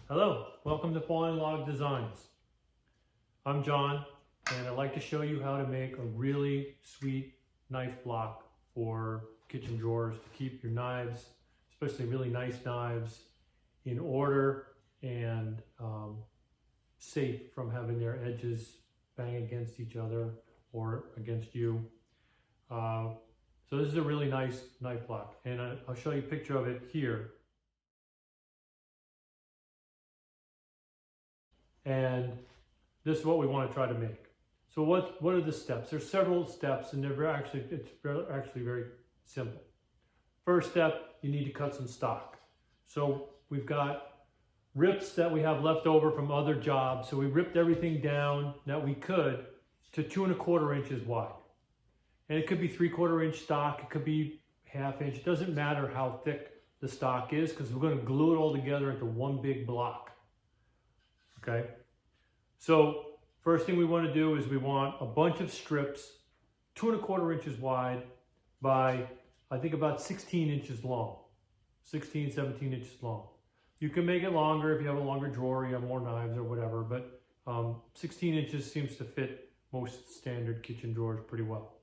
Hello, welcome to Falling Log Designs. I'm John, and I'd like to show you how to make a really sweet knife block for kitchen drawers to keep your knives, especially really nice knives, in order and safe from having their edges bang against each other or against you. So this is a really nice knife block, and I'll show you a picture of it here. And this is what we want to try to make. So what are the steps? There's several steps, and it's actually very simple. First step, you need to cut some stock. So we've got rips that we have left over from other jobs. So we ripped everything down that we could to 2¼ inches wide. And it could be 3/4 inch stock, it could be 1/2 inch. It doesn't matter how thick the stock is because we're going to glue it all together into one big block. Okay? So first thing we want to do is we want a bunch of strips 2¼ inches wide by, I think, about 16 inches long. 16, 17 inches long. You can make it longer if you have a longer drawer, you have more knives or whatever, but 16 inches seems to fit most standard kitchen drawers pretty well.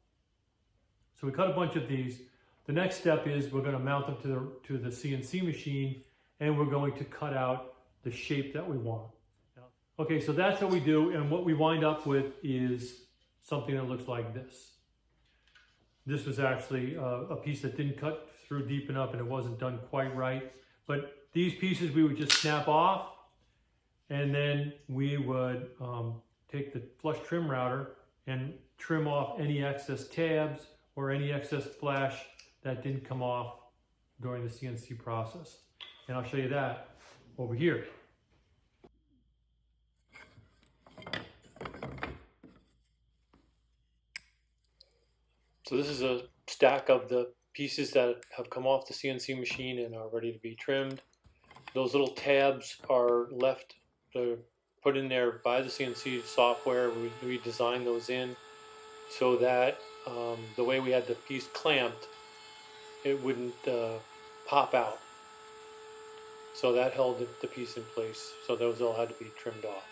So we cut a bunch of these. The next step is we're going to mount them to the CNC machine, and we're going to cut out the shape that we want. Okay, so that's what we do, and what we wind up with is something that looks like this. This was actually a piece that didn't cut through deep enough and it wasn't done quite right. But these pieces we would just snap off, and then we would take the flush trim router and trim off any excess tabs or any excess flash that didn't come off during the CNC process. And I'll show you that over here. So this is a stack of the pieces that have come off the CNC machine and are ready to be trimmed. Those little tabs are left to put in there by the CNC software. We designed those in so that the way we had the piece clamped, it wouldn't pop out. So that held the piece in place. So those all had to be trimmed off.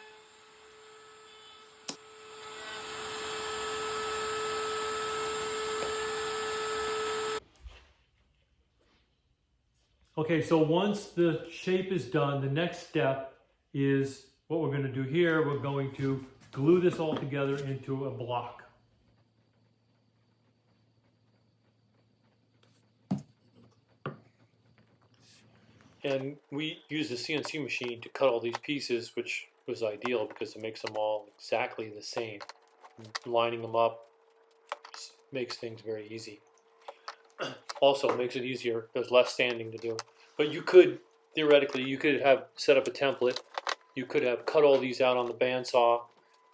Okay, so once the shape is done, the next step is what we're going to do here. We're going to glue this all together into a block. And we use the CNC machine to cut all these pieces, which was ideal because it makes them all exactly the same. Lining them up makes things very easy. Also makes it easier. There's less sanding to do. But you could, theoretically, you could have set up a template. You could have cut all these out on the bandsaw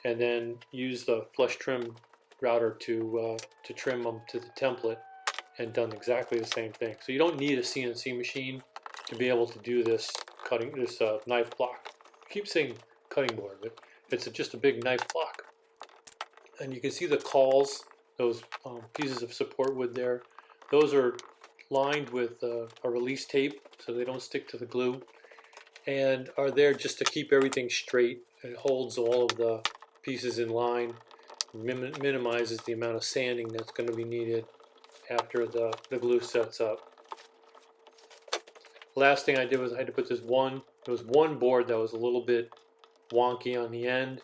and then use the flush trim router to trim them to the template and done exactly the same thing. So you don't need a CNC machine to be able to do this knife block. I keep saying cutting board, but it's just a big knife block. And you can see the cauls, those pieces of support wood there. Those are lined with a release tape so they don't stick to the glue, and are there just to keep everything straight. It holds all of the pieces in line, minimizes the amount of sanding that's going to be needed after the glue sets up. Last thing I did was I had to put there was one board that was a little bit wonky on the end.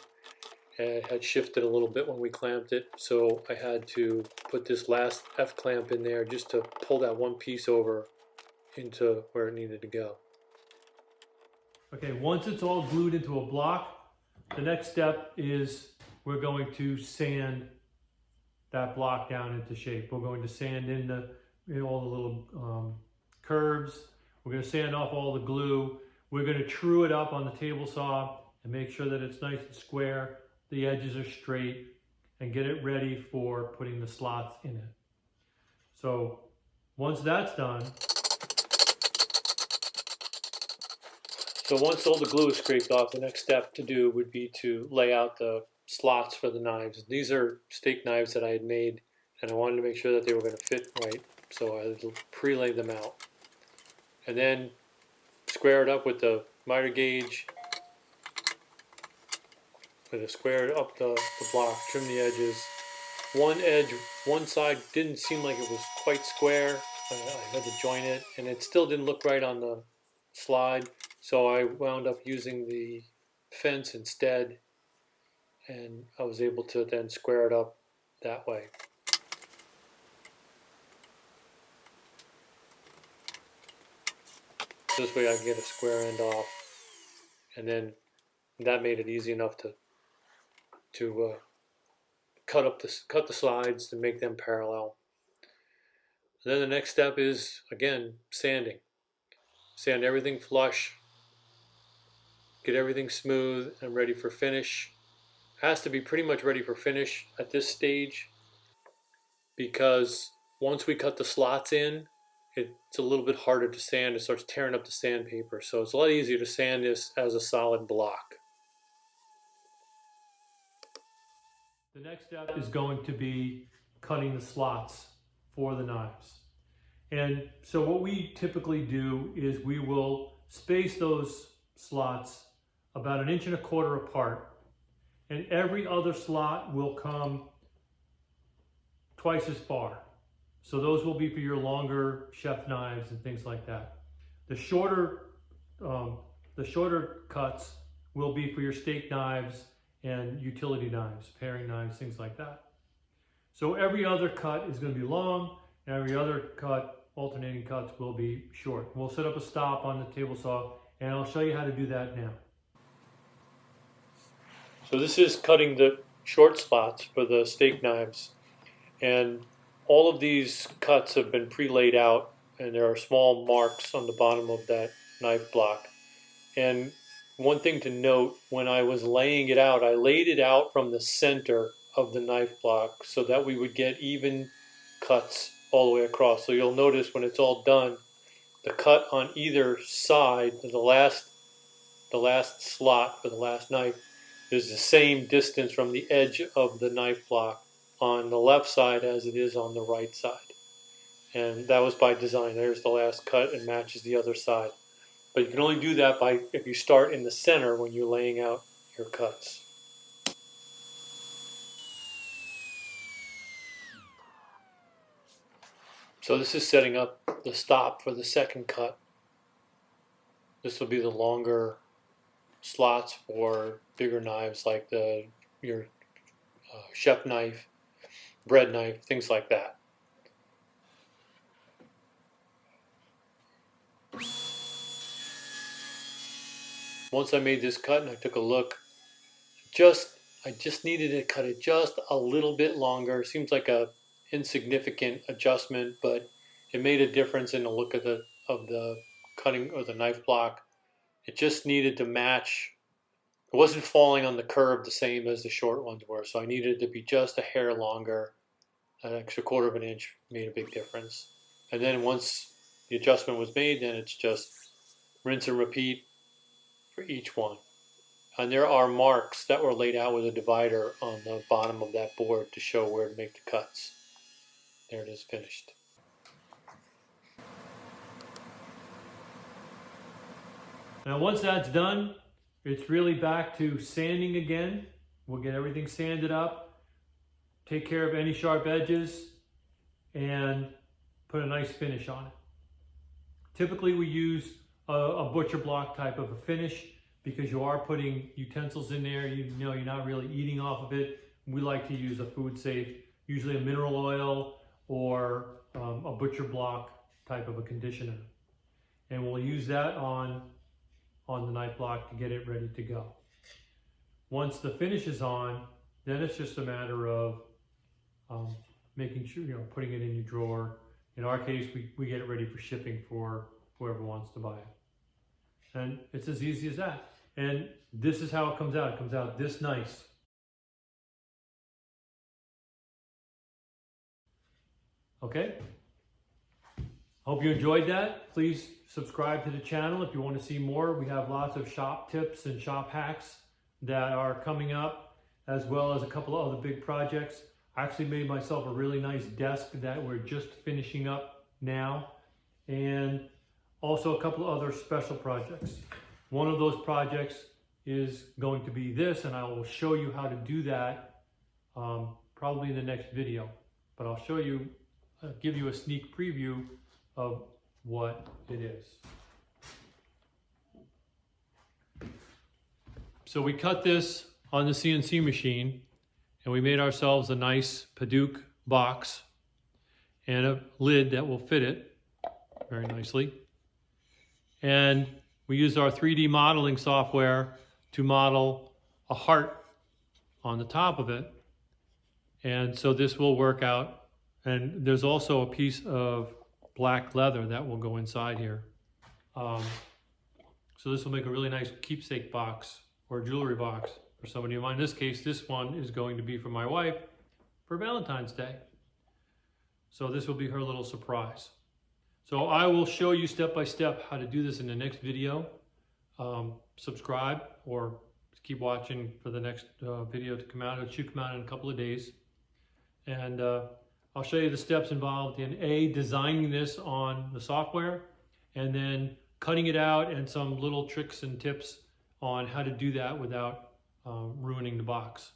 It had shifted a little bit when we clamped it, so I had to put this last F clamp in there just to pull that one piece over into where it needed to go. Okay, once it's all glued into a block, the next step is we're going to sand that block down into shape. We're going to sand in all the little curves. We're going to sand off all the glue. We're going to true it up on the table saw and make sure that it's nice and square. The edges are straight, and get it ready for putting the slots in it. So once that's done, once all the glue is scraped off, the next step to do would be to lay out the slots for the knives. These are steak knives that I had made, and I wanted to make sure that they were going to fit right, so I pre-laid them out. And then square it up with the miter gauge with a square up the block, trim the edges. One side didn't seem like it was quite square. I had to join it, and it still didn't look right on the slide, so I wound up using the fence instead, and I was able to then square it up that way. This way I can get a square end off, and then that made it easy enough to cut the slides to make them parallel. And then the next step is, again, sanding. Sand everything flush, get everything smooth and ready for finish. Has to be pretty much ready for finish at this stage, because once we cut the slots in, it's a little bit harder to sand. It starts tearing up the sandpaper, so it's a lot easier to sand this as a solid block. The next step is going to be cutting the slots for the knives. And so what we typically do is we will space those slots about 1.25 inches apart, and every other slot will come twice as far. So those will be for your longer chef knives and things like that. The shorter cuts will be for your steak knives and utility knives, paring knives, things like that. So every other cut is going to be long, and every other cut, alternating cuts, will be short. We'll set up a stop on the table saw, and I'll show you how to do that now. So this is cutting the short slots for the steak knives, and all of these cuts have been pre-laid out, and there are small marks on the bottom of that knife block. And one thing to note, when I was laying it out, I laid it out from the center of the knife block so that we would get even cuts all the way across. So you'll notice when it's all done, the cut on either side, the last slot for the last knife, is the same distance from the edge of the knife block on the left side as it is on the right side. And that was by design. There's the last cut and matches the other side. But you can only do that if you start in the center when you're laying out your cuts. So this is setting up the stop for the second cut. This will be the longer slots for bigger knives like your chef knife, bread knife, things like that. Once I made this cut and I took a look, I just needed to cut it just a little bit longer. Seems like a insignificant adjustment, but it made a difference in the look of the cutting or the knife block. It just needed to match. It wasn't falling on the curb the same as the short ones were, so I needed it to be just a hair longer. An extra 1/4 inch made a big difference. And then once the adjustment was made, then it's just rinse and repeat for each one. And there are marks that were laid out with a divider on the bottom of that board to show where to make the cuts. There it is, finished. Now once that's done, it's really back to sanding again. We'll get everything sanded up, take care of any sharp edges, and put a nice finish on it. Typically we use a butcher block type of a finish because you are putting utensils in there. You know you're not really eating off of it. We like to use a food safe, usually a mineral oil or a butcher block type of a conditioner. And we'll use that on the knife block to get it ready to go. Once the finish is on, then it's just a matter of making sure, putting it in your drawer. In our case, we get it ready for shipping for whoever wants to buy it. And it's as easy as that. And this is how it comes out. It comes out this nice. Okay? Hope you enjoyed that. Please subscribe to the channel if you want to see more. We have lots of shop tips and shop hacks that are coming up, as well as a couple of other big projects. I actually made myself a really nice desk that we're just finishing up now, and also a couple of other special projects. One of those projects is going to be this, and I will show you how to do that probably in the next video. But I'll show you, give you a sneak preview of what it is. So we cut this on the CNC machine, and we made ourselves a nice Paduke box and a lid that will fit it very nicely. And we used our 3D modeling software to model a heart on the top of it. And so this will work out. And there's also a piece of black leather that will go inside here. So this will make a really nice keepsake box or jewelry box for somebody of mine. In this case, this one is going to be for my wife for Valentine's Day. So this will be her little surprise. So I will show you step by step how to do this in the next video. Subscribe or keep watching for the next video to come out. It should come out in a couple of days. And I'll show you the steps involved in designing this on the software, and then cutting it out, and some little tricks and tips on how to do that without ruining the box.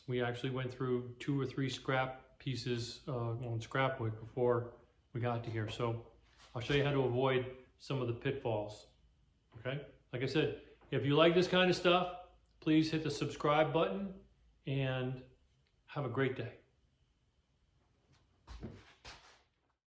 We actually went through 2 or 3 scrap pieces on scrap wood before we got to here. So I'll show you how to avoid some of the pitfalls. Okay? Like I said, if you like this kind of stuff, please hit the subscribe button and have a great day.